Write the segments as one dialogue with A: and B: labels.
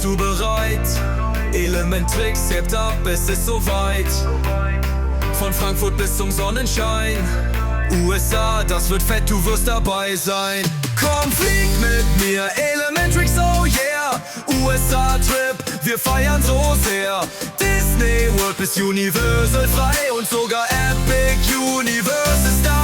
A: Bist du bereit? EelementriXx hebt ab, es ist soweit. Von Frankfurt bis zum Sonnenschein. USA, das wird fett, du wirst dabei sein. Komm, flieg mit mir, EelementriXx, oh yeah. USA-Trip, wir feiern so sehr. Disney World bis Universal frei. Und sogar Epic Universe ist dabei.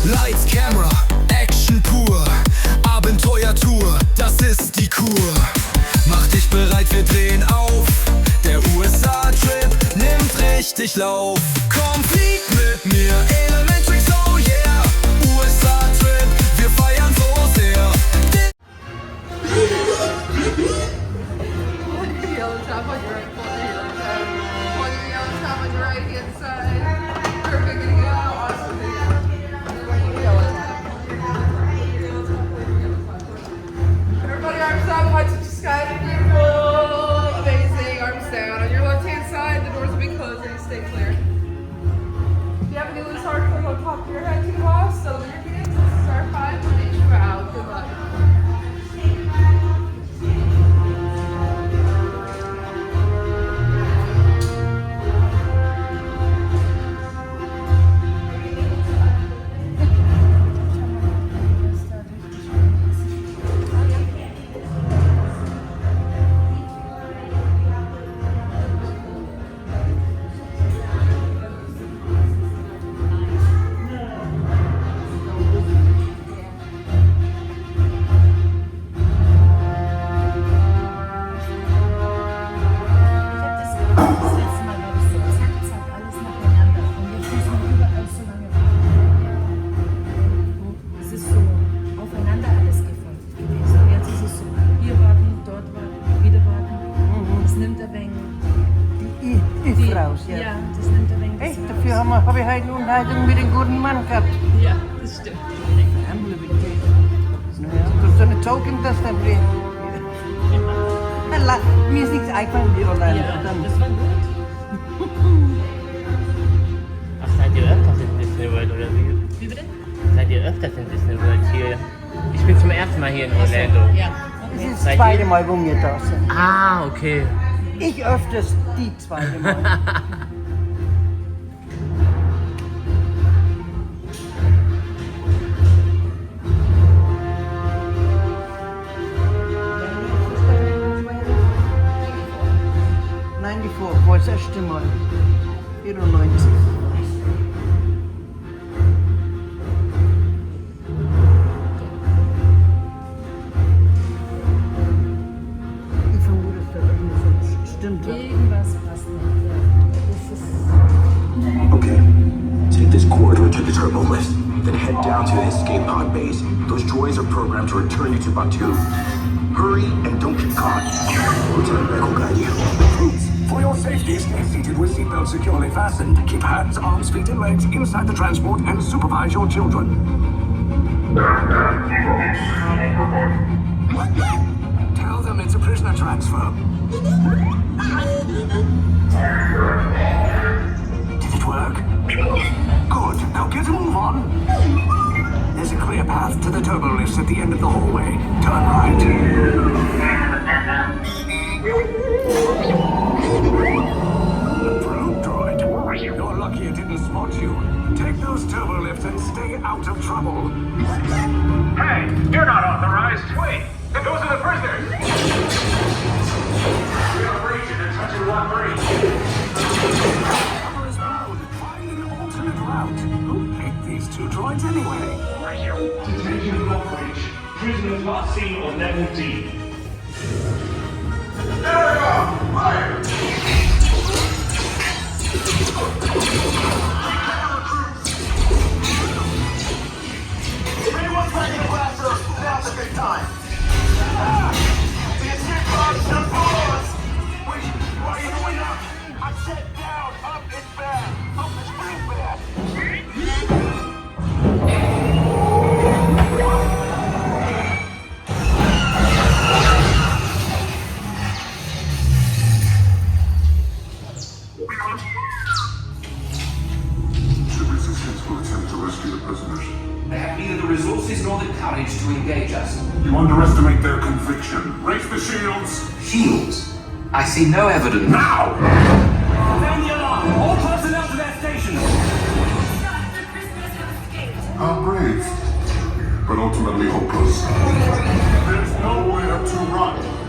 A: Lights, Camera, Action pur, Abenteuertour, das ist die Kur. Mach dich bereit, wir drehen auf. Der USA-Trip nimmt richtig Lauf. Komm, flieg mit mir, EelementriXx, oh yeah. USA-Trip, wir feiern so sehr.
B: Habe ich heute Unterhaltung mit dem guten Mann gehabt.
C: Ja, das stimmt.
B: Naja, so eine Joke im das dann bringen. Mir ist nichts eingefallen, die Orlando.
C: Ja, das war gut.
D: Ach, seid ihr öfters in Disney World oder wie?
C: Wie bitte?
D: Seid ihr öfters in Disney World hier? Ich bin zum ersten Mal hier in Orlando.
C: Ja.
B: Das ist das zweite Mal, wo wir da sind.
D: Ah, okay.
B: Ich öfters die zweite Mal. War das erste Mal. 94. Ich vermute, dass da irgendwas stimmt.
C: Irgendwas passt nicht.
E: Okay, take this corridor to the turbo lift, then head down to the escape pod base. Those droids are programmed to return you to Batuu. Hurry and don't get caught. Lieutenant Beck will guide you. Please, for your safety, stay seated with seatbelts securely fastened. Keep hands, arms, feet, and legs inside the transport and supervise your children. Tell them it's a prisoner transfer. Did it work? Good. Now get a move on. There's a clear path to the turbo lifts at the end of the hallway. Turn right. Probe droid. You're lucky it didn't spot you. Take those turbo lifts and stay out of trouble.
F: Hey, you're not authorized. Wait, those are the prisoners. We are breaching and touching one breach.
E: Cover is blown. Find an alternate route. Who picked these two droids anyway?
F: Detention block breach. Prisoners last seen on level D. Area! Fire!
E: Anyone trying to get faster? Now's a good time. The escape pod's the boss! Wait, why are you going up? I said down, up is bad. Up is real bad.
G: to engage us.
F: You underestimate their conviction. Raise the shields.
G: Shields? I see no evidence.
F: Now!
G: Sound the alarm! All personnel to their stations!
F: How brave, but ultimately hopeless. There's nowhere to run.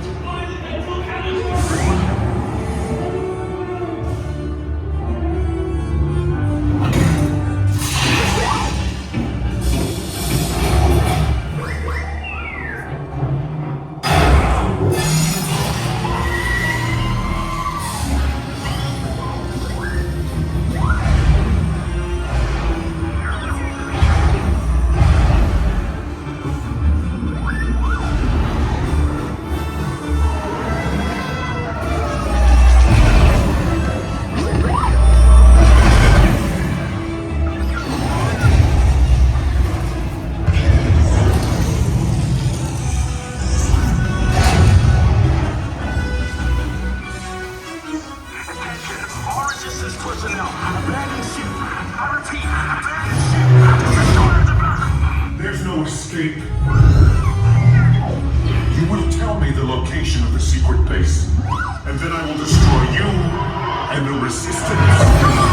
F: There's no escape. You will tell me the location of the secret base, and then I will destroy you and the Resistance.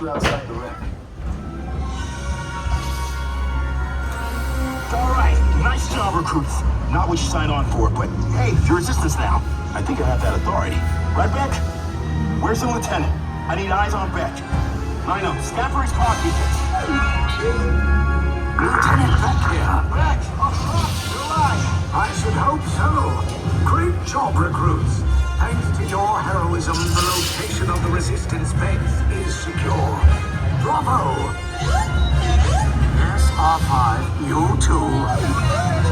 E: Outside the wreck.
F: All right, nice job, recruits. Not what you signed on for, but hey, you're Resistance now. I think I have that authority. Right, Beck? Where's the lieutenant? I need eyes on Beck. I know, scan for his car tickets.
E: Lieutenant Beck here.
F: Beck, you're alive.
E: I should hope so. Great job, recruits. Thanks to your heroism, the location of the Resistance base is secure. Bravo! Yes, R5, you too.